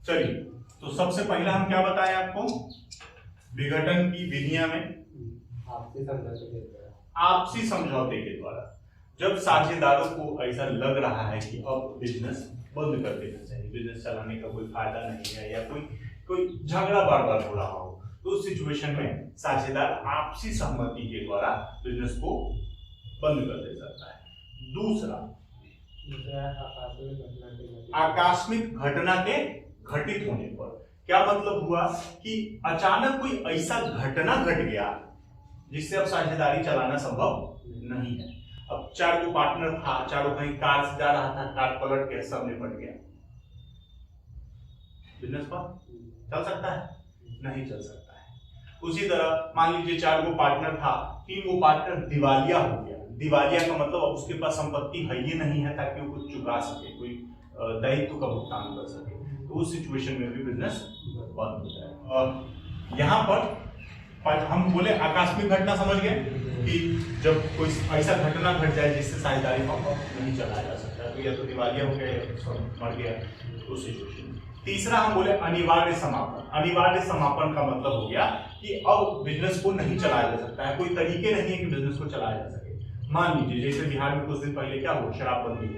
चलिए, तो सबसे पहला हम क्या बताएं आपको, विघटन की विधियां में आपसी समझौते के द्वारा जब साझेदारों को ऐसा लग रहा है कि अब बिजनेस बंद कर देना चाहिए, बिजनेस चलाने का कोई फायदा नहीं है, या कोई झगड़ा बार बार हो रहा हो, तो उस सिचुएशन में साझेदार आपसी सहमति के द्वारा बिजनेस को बंद कर दे सकता है। दूसरा, आकस्मिक घटना के घटित होने पर। क्या मतलब हुआ कि अचानक कोई ऐसा घटना घट गया जिससे अब साझेदारी चलाना संभव नहीं है। अब 4 को पार्टनर था, चारों कहीं कार से जा रहा था, कार पलट के सामने पड़ गया, बिजनेस पर चल सकता है? नहीं चल सकता है। उसी तरह मान लीजिए 4 को पार्टनर था, 3 को पार्टनर दिवालिया हो गया। दिवालिया का मतलब अब उसके पास संपत्ति है ही नहीं है ताकि वो कुछ चुका सके, कोई दायित्व का भुगतान कर सके, तो उस सिचुएशन में भी बिजनेस बंद हो जाएगा। यहाँ पर हम बोले आकस्मिक घटना, समझ गए कि जब कोई ऐसा घटना घट जाए जिससे साझेदारी फॉर्म नहीं चलाया जा सकता, तो या तो दिवालिया हो गया या मर गया, उस सिचुएशन में। तीसरा हम बोले अनिवार्य समापन। अनिवार्य समापन का मतलब हो गया कि अब बिजनेस को नहीं चलाया जा सकता है, कोई तरीके नहीं है कि बिजनेस को चलाया जा सके। मान लीजिए जैसे बिहार में कुछ दिन पहले क्या हुआ, शराबबंदी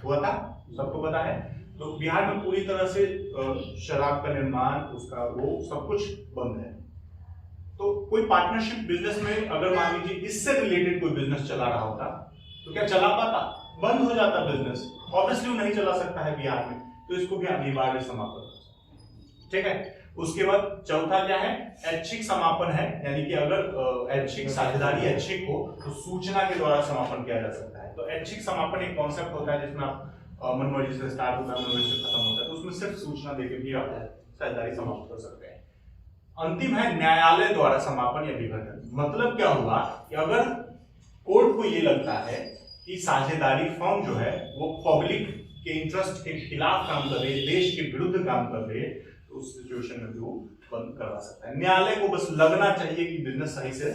हुआ था, सबको पता है। तो बिहार में पूरी तरह से शराब का निर्माण, उसका वो सब कुछ बंद है। तो कोई पार्टनरशिप बिजनेस में अगर मान लीजिए इससे रिलेटेड कोई बिजनेस चला रहा होता तो क्या चला पाता? बंद हो जाता बिजनेस, ऑब्वियसली वो नहीं चला सकता है बिहार में, तो इसको भी अनिवार्य समापन, ठीक है। उसके बाद चौथा क्या है, ऐच्छिक समापन है, यानी कि अगर ऐच्छिक साझेदारी ऐच्छिक हो तो सूचना के द्वारा समापन किया जा सकता है। तो ऐच्छिक समापन एक कॉन्सेप्ट होता है जिसमें आप मनमर्जी से स्टार्ट होता है, मनमर्जी से खत्म होता है, तो उसमें सिर्फ सूचना देकर भी आप साझेदारी समाप्त कर सकते हैं। अंतिम है न्यायालय द्वारा समापन या विघटन। मतलब क्या हुआ कि अगर कोर्ट को ये लगता है कि साझेदारी फर्म जो है वो पब्लिक के इंटरेस्ट के खिलाफ काम कर रही है, देश के विरुद्ध काम कर रही है, तो उस सिचुएशन में भी वो बंद करवा सकता है। न्यायालय को बस लगना चाहिए कि बिजनेस सही से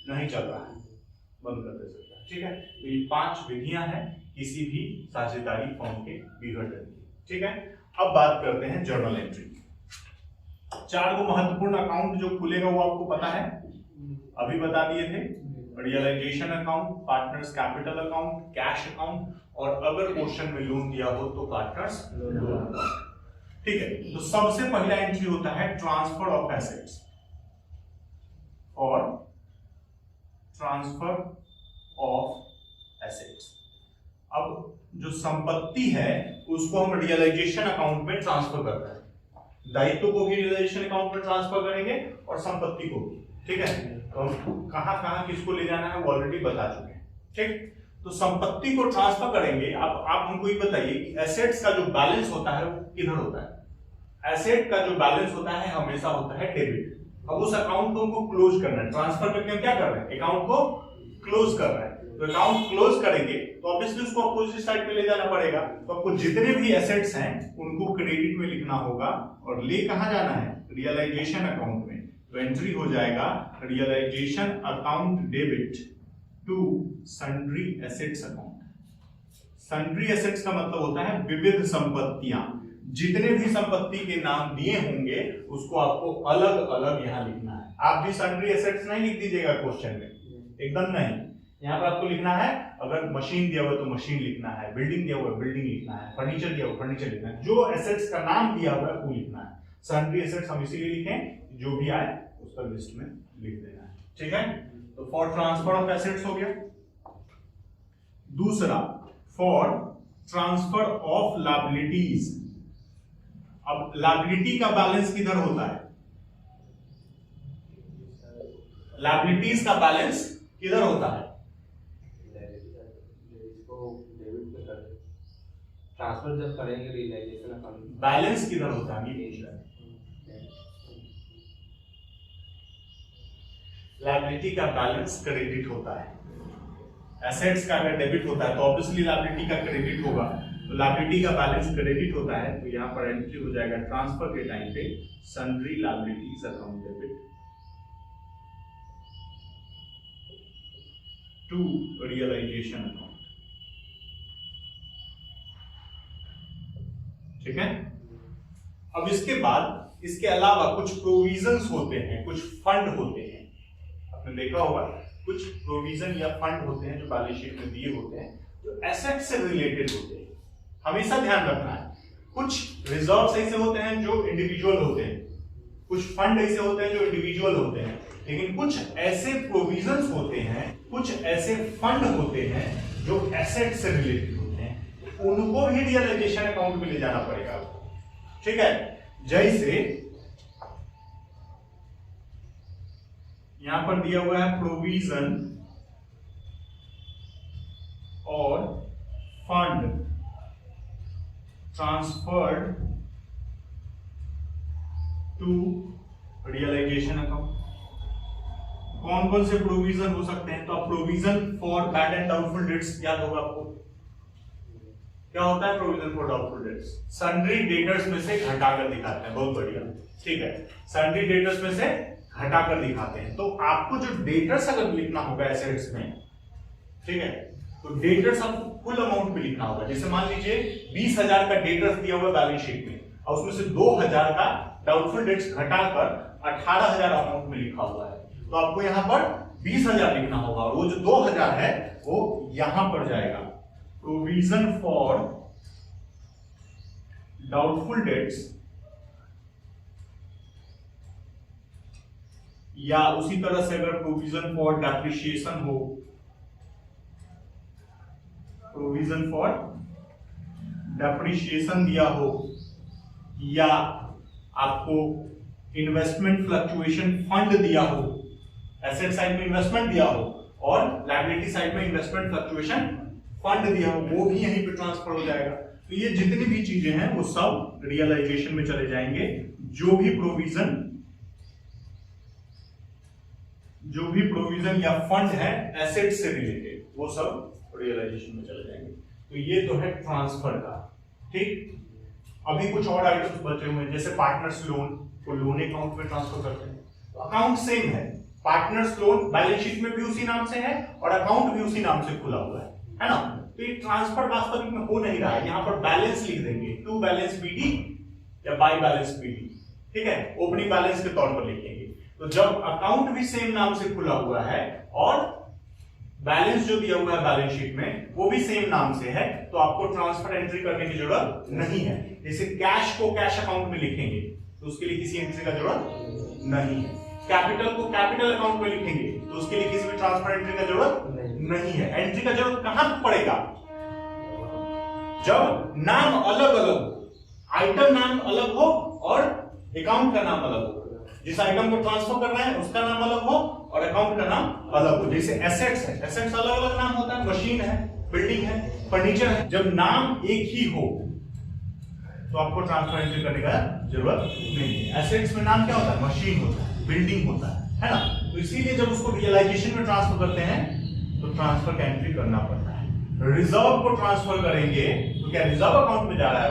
नहीं चल रहा है, बंद कर दे सकता है, ठीक है। तो ये 5 विधियां हैं किसी भी साझेदारी फर्म के विघटन की, ठीक है। अब बात करते हैं जर्नल एंट्री। 4 को महत्वपूर्ण अकाउंट जो खुलेगा वो आपको पता है, अभी बता दिए थे। Realisation account, partners capital account, cash account, और अगर क्वेश्चन में लोन दिया हो तो पार्टनर्स लोन अकाउंट, ठीक है। तो सबसे पहला एंट्री होता है ट्रांसफर ऑफ एसेट्स और ट्रांसफर ऑफ एसेट्स। अब जो संपत्ति है उसको हम रियलाइजेशन अकाउंट में ट्रांसफर करते हैं, दायित्व को भी रियलाइजेशन अकाउंट में ट्रांसफर करेंगे और संपत्ति को भी, ठीक है। तो हम कहां किसको ले जाना है वो ऑलरेडी बता चुके हैं, ठीक। तो संपत्ति को ट्रांसफर करेंगे। अब आप हमको ये बताइए कि एसेट्स का जो बैलेंस होता है वो किधर होता है? एसेट का जो बैलेंस होता है हमेशा होता है डेबिट। अब उस अकाउंट को हमको क्लोज करना है, ट्रांसफर करके हम क्या कर रहे हैं, अकाउंट को क्लोज कर रहे हैं। तो अकाउंट क्लोज करेंगे तो ऑब्वियसली उसको अपोजिट साइड पे ले जाना पड़ेगा, तो आपको जितने भी एसेट्स हैं उनको क्रेडिट में लिखना होगा और ले कहां जाना है, रियलाइजेशन अकाउंट में। तो एंट्री हो जाएगा realisation account debit to sundry assets account. Sundry assets का मतलब होता है विविध संपत्तियां, जितने भी संपत्ति के नाम दिए होंगे उसको आपको अलग अलग यहां लिखना है। आप भी सन्ड्री एसेट्स नहीं लिख दीजिएगा क्वेश्चन में, एकदम नहीं। यहाँ पर आपको लिखना है, अगर मशीन दिया हुआ तो मशीन लिखना है, बिल्डिंग दिया हुआ बिल्डिंग लिखना है, फर्नीचर दिया हुआ फर्नीचर लिखना है, जो एसेट्स का नाम दिया हुआ है वो लिखना है। सन्ड्री एसेट्स हम इसीलिए लिखें, जो भी आए उसका लिस्ट में लिख देना है, ठीक है। तो फॉर ट्रांसफर ऑफ एसेट्स हो गया। दूसरा, फॉर ट्रांसफर ऑफ लायबिलिटीज। अब लायबिलिटी का बैलेंस किधर होता है, लायबिलिटीज का बैलेंस किधर होता है? ट्रांसफर जब करेंगे रियलाइजेशन अकाउंट, बैलेंस किधर होता है ये पूछ रहा है। लायबिलिटी का बैलेंस क्रेडिट होता है, एसेट्स का अगर डेबिट होता है तो ऑब्वियसली लायबिलिटी का क्रेडिट होगा, तो लायबिलिटी का बैलेंस क्रेडिट होता है। तो यहाँ पर एंट्री हो जाएगा ट्रांसफर के टाइम पे sundry liabilities account debit to realisation account, ठीक है। अब इसके बाद इसके अलावा कुछ प्रोविजंस होते हैं, कुछ फंड होते हैं, आपने देखा होगा कुछ प्रोविजन या फंड होते हैं जो बैलेंस शीट में दिए होते हैं, जो एसेट से रिलेटेड होते हैं। हमेशा ध्यान रखना है, कुछ रिजर्व्स ऐसे होते हैं जो इंडिविजुअल होते हैं, कुछ फंड ऐसे होते हैं जो इंडिविजुअल होते हैं, लेकिन कुछ ऐसे प्रोविजंस होते हैं, कुछ ऐसे फंड होते हैं जो एसेट से रिलेटेड होते हैं, उनको भी रियलाइजेशन अकाउंट में ले जाना पड़ेगा। ठीक है, जैसे यहां पर दिया हुआ है प्रोविजन और fund transferred to realisation account. कौन कौन से प्रोविजन हो सकते हैं? तो आप provision for bad and doubtful debts याद होगा आपको, क्या होता है provision for doubtful debts? Sundry debtors में से घटाकर दिखाते हैं। बहुत बढ़िया, ठीक है, सन्ड्री डेटर्स में से घटाकर दिखाते हैं। तो आपको जो डेटर्स अगर लिखना होगा एसेट्स में, ठीक है, तो डेटर्स आपको फुल अमाउंट पे लिखना होगा। जैसे मान लीजिए 20,000 का डेटर्स दिया हुआ बैलेंस शीट में और उसमें से 2,000 का डाउटफुल डेट्स घटाकर 18,000 अमाउंट में लिखा हुआ है, तो आपको यहाँ पर 20,000 लिखना होगा और वो जो 2,000 है वो यहां पर जाएगा। प्रोविजन फॉर डाउटफुल डेट्स, या उसी तरह से अगर प्रोविजन फॉर डेप्रिसिएशन हो, प्रोविजन फॉर डेप्रिसिएशन दिया हो, या आपको इन्वेस्टमेंट फ्लक्चुएशन फंड दिया हो, एसेट साइड में इन्वेस्टमेंट दिया हो और लायबिलिटी साइड में इन्वेस्टमेंट फ्लक्चुएशन फंड दिया हो, वो भी यहीं पे ट्रांसफर हो जाएगा। तो ये जितनी भी चीजें हैं वो सब रियलाइजेशन में चले जाएंगे। जो भी प्रोविजन या फंड है एसेट से रिलेटेड, वो सब रियलाइजेशन में चले जाएंगे। तो ये तो है ट्रांसफर का। ठीक, अभी कुछ और आइटम्स बचे हुए हैं, जैसे पार्टनर्स लोन को लोन अकाउंट में ट्रांसफर करते हैं। तो अकाउंट सेम है, पार्टनर्स लोन बैलेंस शीट में भी उसी नाम से है और अकाउंट भी उसी नाम से खुला हुआ है ना। तो ये ट्रांसफर वास्तविक में हो नहीं रहा है, यहाँ पर बैलेंस लिख देंगे, टू बैलेंस बीडी या बाय बैलेंस बीडी, ठीक है, ओपनिंग बैलेंस के तौर पर लिखेंगे। तो जब अकाउंट भी सेम नाम से खुला हुआ है और बैलेंस जो दिया हुआ है बैलेंस शीट में वो भी सेम नाम से है, तो आपको ट्रांसफर एंट्री करने की जरूरत नहीं है। जैसे कैश को कैश अकाउंट में लिखेंगे तो उसके लिए किसी एंट्री का जरूरत नहीं है, कैपिटल को कैपिटल अकाउंट में लिखेंगे तो उसके लिए किसी भी ट्रांसफर एंट्री का जरूरत नहीं है। एंट्री का जरूरत कहां पड़ेगा? जब नाम अलग अलग हो, आइटम नाम अलग हो और अकाउंट का नाम अलग हो। जिस आइटम को ट्रांसफर कर रहे हैं उसका नाम अलग हो और अकाउंट का नाम अलग हो। जैसे एसेट्स है, एसेट्स अलग अलग नाम होता है, मशीन है, बिल्डिंग है, फर्नीचर है। जब नाम एक ही हो तो आपको ट्रांसफर एंट्री करने का जरूरत नहीं है। एसेट्स में नाम क्या होता है? मशीन होता है, बिल्डिंग होता है ना। तो इसीलिए जब उसको रियलाइजेशन में ट्रांसफर करते हैं तो ट्रांसफर का एंट्री करना पड़ता है। रिजर्व को ट्रांसफर करेंगे तो क्या रिजर्व अकाउंट में जा रहा है?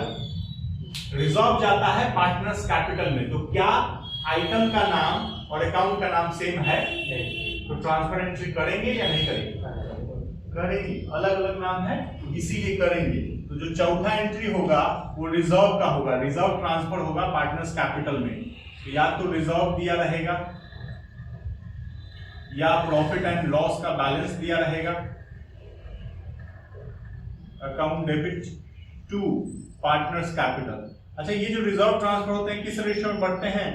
रिजर्व जाता है पार्टनर्स कैपिटल में। तो क्या आइटम का नाम और अकाउंट का नाम सेम है? तो ट्रांसफर एंट्री करेंगे या नहीं करेंगे? करेंगे, अलग अलग नाम है इसीलिए करेंगे। तो जो चौथा एंट्री होगा वो रिजर्व का होगा, रिजर्व ट्रांसफर होगा पार्टनर्स कैपिटल में। तो या तो रिजर्व दिया रहेगा या प्रॉफिट एंड लॉस का बैलेंस दिया रहेगा, account debit to partners capital. अच्छा, ये जो रिजर्व ट्रांसफर होते हैं किस रेशियो में बढ़ते हैं?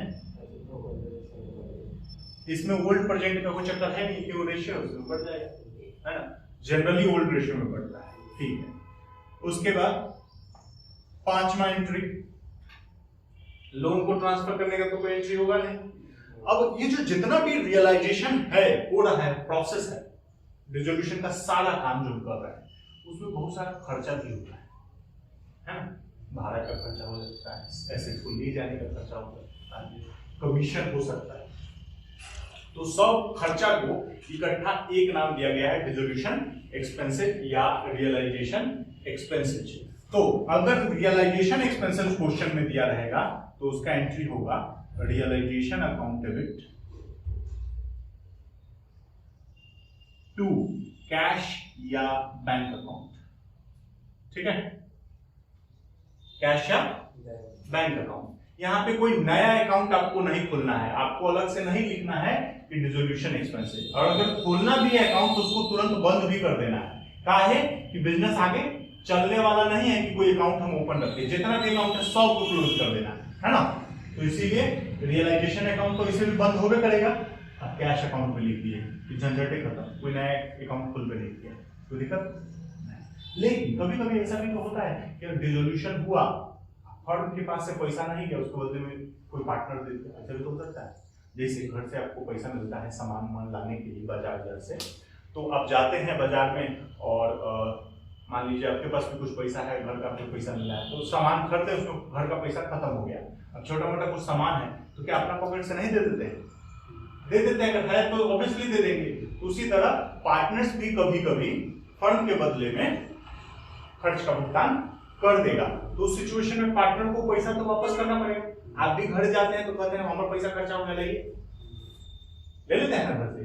इसमें ओल्ड प्रेजेंट का कोई चक्कर है नहीं कि वो रेशियो बढ़ जाएगा, है ना, जनरली ओल्ड रेशियो में बढ़ता है। ठीक है, उसके बाद पांचवा एंट्री, लोन को ट्रांसफर करने का तो कोई एंट्री होगा नहीं। अब ये जो जितना भी रियलाइजेशन है हो रहा है, प्रोसेस है, रिजोल्यूशन का सारा काम जो कर रहा है उसमें बहुत सारा खर्चा भी होता है ना। भाड़ा का खर्चा हो सकता है, एसेट को ले जाने का खर्चा हो सकता है, कमीशन हो सकता है। तो सब खर्चा को इकट्ठा एक नाम दिया गया है, रिजोल्यूशन एक्सपेंसेस या रियलाइजेशन एक्सपेंसेस। तो अगर रियलाइजेशन एक्सपेंसेस क्वेश्चन में दिया रहेगा तो उसका एंट्री होगा realisation account debit to cash या बैंक अकाउंट। ठीक है, कैश या बैंक अकाउंट। यहाँ पे कोई नया अकाउंट आपको नहीं खोलना है, आपको अलग से नहीं लिखना है कि डिसोल्यूशन एक्सपेंसेस, और अगर खोलना भी है अकाउंट तो उसको तुरंत बंद भी कर देना है। काहे कि बिजनेस आगे चलने वाला नहीं है कि कोई अकाउंट हम ओपन रखें, जितना भी अकाउंट है सब को क्लोज कर देना है ना। तो इसीलिए रियलाइजेशन अकाउंट तो इसे भी बंद होवे करेगा। अब कैश अकाउंट में लिख दिए कि झंझटे खत्म, कोई नया अकाउंट खुल पे नहीं किया, कोई दिक्कत नहीं। लेकिन कभी कभी ऐसा भी तो होता है कि डिसोल्यूशन हुआ, फर्म के पास से पैसा नहीं गया, उसके बदले में कोई पार्टनर दे दिया, ऐसा भी तो हो सकता है। जैसे घर से आपको पैसा मिलता है सामान लाने के लिए बाजार से, तो आप जाते हैं बाजार में और मान लीजिए आपके पास भी कुछ पैसा है, घर का कुछ पैसा मिला है, तो सामान खरीदते, उसमें घर का पैसा खत्म हो गया। अब छोटा मोटा कुछ सामान है तो क्या अपना पॉकेट से नहीं दे देते हैं? दे देते हैं, अगर है तो ऑब्वियसली दे देंगे। उसी तरह पार्टनर्स भी कभी कभी फर्म के बदले में खर्च का भुगतान कर देगा, तो उस सिचुएशन में पार्टनर को पैसा तो वापस करना पड़ेगा। आप भी घर जाते हैं तो कहते हैं हमारा पैसा खर्चा हो गया, ले लेते हैं ना घर से।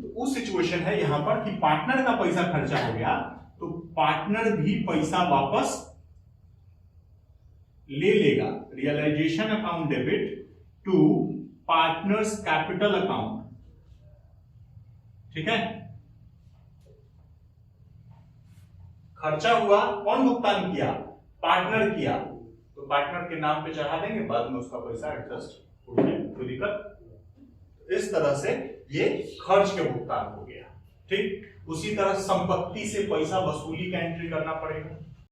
तो उस सिचुएशन है यहाँ पर कि पार्टनर का पैसा खर्चा हो गया तो पार्टनर भी पैसा वापस ले लेगा। Realisation account debit to partners capital account, ठीक है। खर्चा हुआ, कौन भुगतान किया? पार्टनर किया, तो पार्टनर के नाम पे चढ़ा देंगे, बाद में उसका पैसा एडजस्ट हो जाएगा, कोई दिक्कत। इस तरह से ये खर्च के भुगतान हो गया, ठीक। उसी तरह संपत्ति से पैसा वसूली का एंट्री करना पड़ेगा।